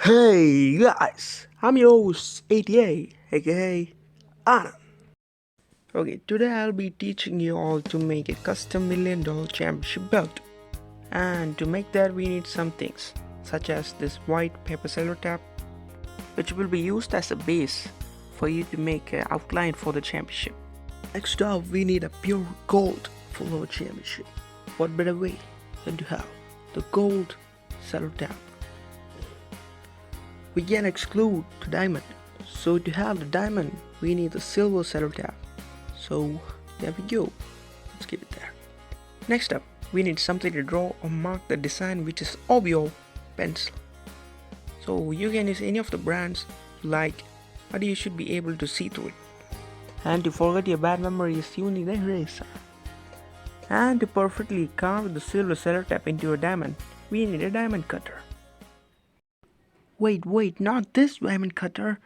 Hey guys, I'm your host 88 aka Anand. Okay, today I'll be teaching you all to make a custom $1 million championship belt. And to make that we need some things such as this white paper cello tab which will be used as a base for you to make an outline for the championship. Next up we need a pure gold for our championship. What better way than to have the gold cello tab? We can exclude the diamond. So to have the diamond, we need the silver cello tab. So there we go. Let's keep it there. Next up, we need something to draw or mark the design, which is obvio pencil. So you can use any of the brands you like, but you should be able to see through it. And to forget your bad memories, you need a eraser. And to perfectly carve the silver cello tab into a diamond, we need a diamond cutter. Wait, not this diamond cutter.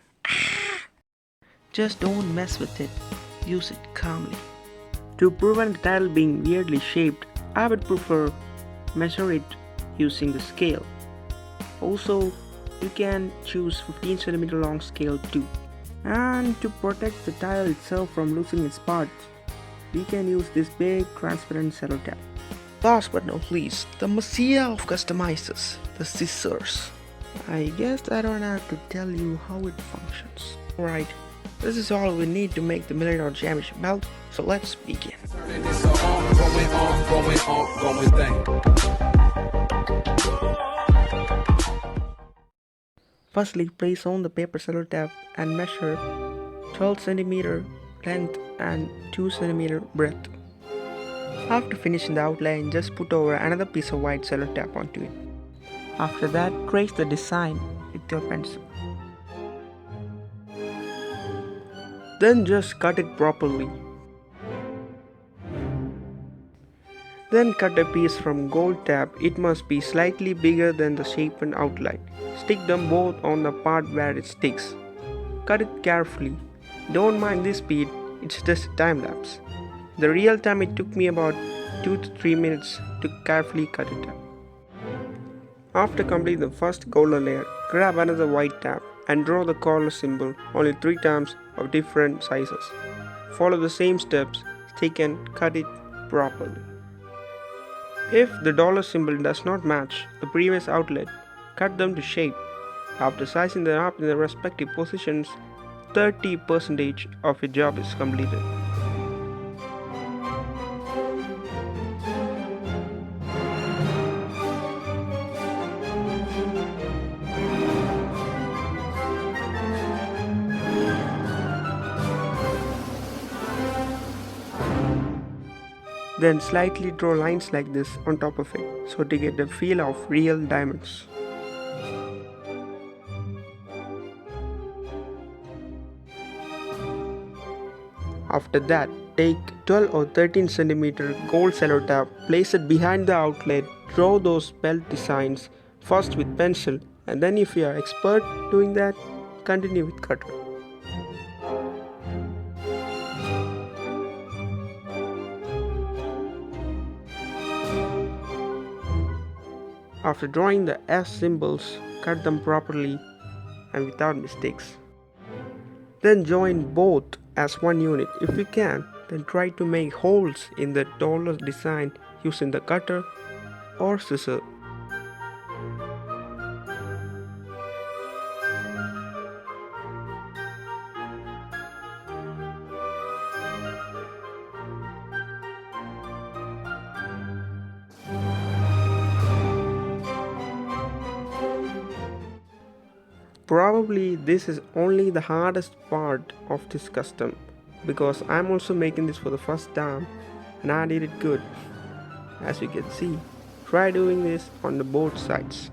Just don't mess with it. Use it calmly. To prevent the tile being weirdly shaped, I would prefer measure it using the scale. Also, you can choose 15 cm long scale too. And to protect the tile itself from losing its parts, we can use this big transparent cello tab. Last but not least, the messiah of customizers, the scissors. I guess I don't have to tell you how it functions. Alright, this is all we need to make the $1 million championship belt, so let's begin. Firstly, place on the paper cello tab and measure 12 cm length and 2 cm breadth. After finishing the outline, just put over another piece of white cello tab onto it. After that, trace the design with your pencil. Then just cut it properly. Then cut a piece from gold tab. It must be slightly bigger than the shape and outline. Stick them both on the part where it sticks. Cut it carefully. Don't mind this speed, it's just a time lapse. The real time it took me about 2 to 3 minutes to carefully cut it up. After completing the first golden layer, grab another white tab and draw the collar symbol only 3 times of different sizes. Follow the same steps, stick and cut it properly. If the dollar symbol does not match the previous outlet, cut them to shape. After sizing them up in the respective positions, 30% of your job is completed. Then slightly draw lines like this on top of it, so to get the feel of real diamonds. After that, take 12 or 13 cm gold cello tab, place it behind the outlet, draw those belt designs first with pencil, and then if you are expert doing that, continue with cutter. After drawing the S symbols, cut them properly and without mistakes. Then join both as one unit. If you can, then try to make holes in the dollar design using the cutter or scissor. Probably this is only the hardest part of this custom because I'm also making this for the first time and I did it good. As you can see, try doing this on the both sides.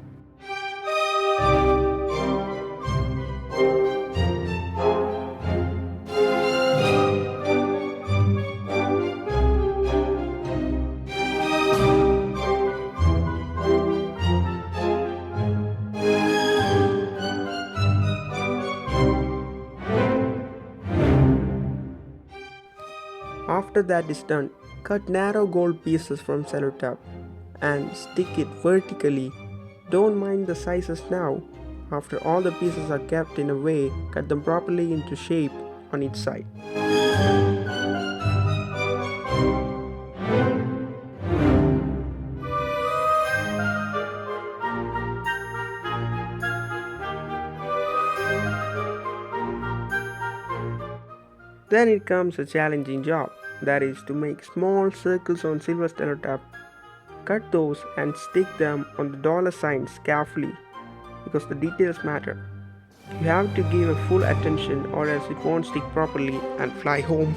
After that is done, cut narrow gold pieces from cello tab and stick it vertically. Don't mind the sizes now. After all the pieces are kept in a way, cut them properly into shape on each side. Then it comes a challenging job, that is to make small circles on silver cello tape. Cut those and stick them on the dollar signs carefully because the details matter. You have to give a full attention or else it won't stick properly and fly home.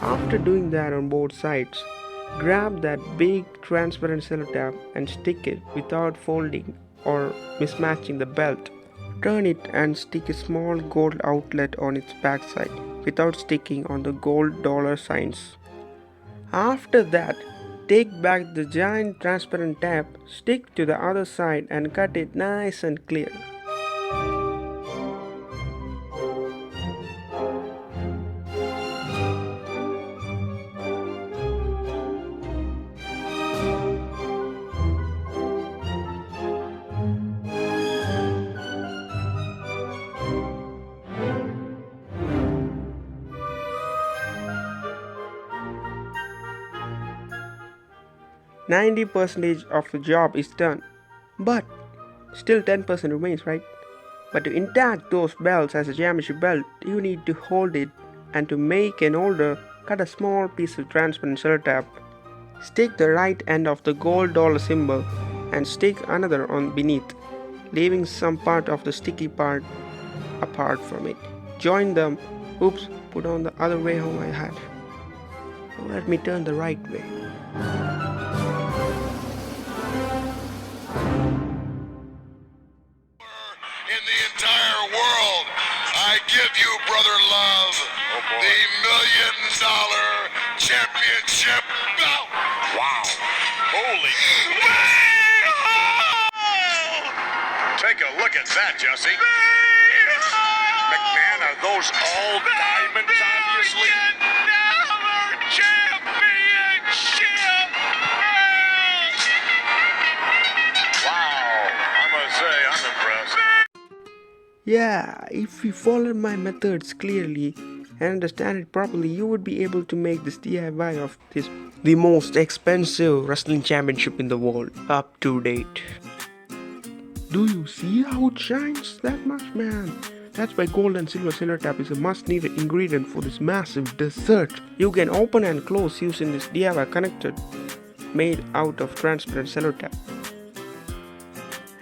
After doing that on both sides, grab that big transparent cello tape and stick it without folding or mismatching the belt. Turn it and stick a small gold outlet on its backside without sticking on the gold dollar signs. After that, take back the giant transparent tape, stick to the other side and cut it nice and clear. %90 of the job is done, but still 10% remains, right? But to intact those belts as a geometry belt, you need to hold it, and to make an holder, cut a small piece of transparent cello tape. Stick the right end of the gold dollar symbol and stick another on beneath, leaving some part of the sticky part apart from it. Join them. Oops, put on the other way how I had. Let me turn the right way. In the entire world, I give you, brother love, the $1 Million Championship belt. Wow. Holy. Take a look at that, Jesse. McMahon, are those all diamonds, obviously? Yeah, if you follow my methods clearly and understand it properly, you would be able to make this DIY of the most expensive wrestling championship in the world up to date. Do you see how it shines that much, man? That's why gold and silver cello tape is a must-needed ingredient for this massive dessert. You can open and close using this DIY connector made out of transparent cello tape.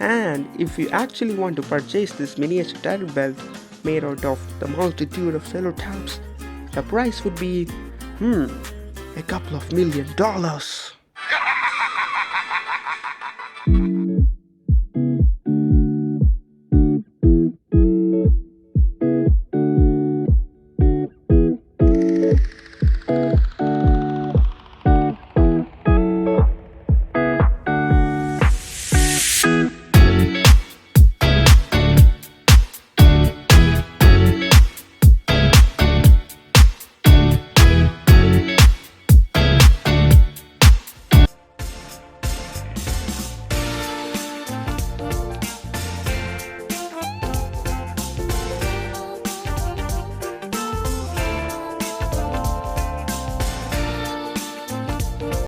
And if you actually want to purchase this miniature title belt made out of the multitude of cello tapes, the price would be, $2 million.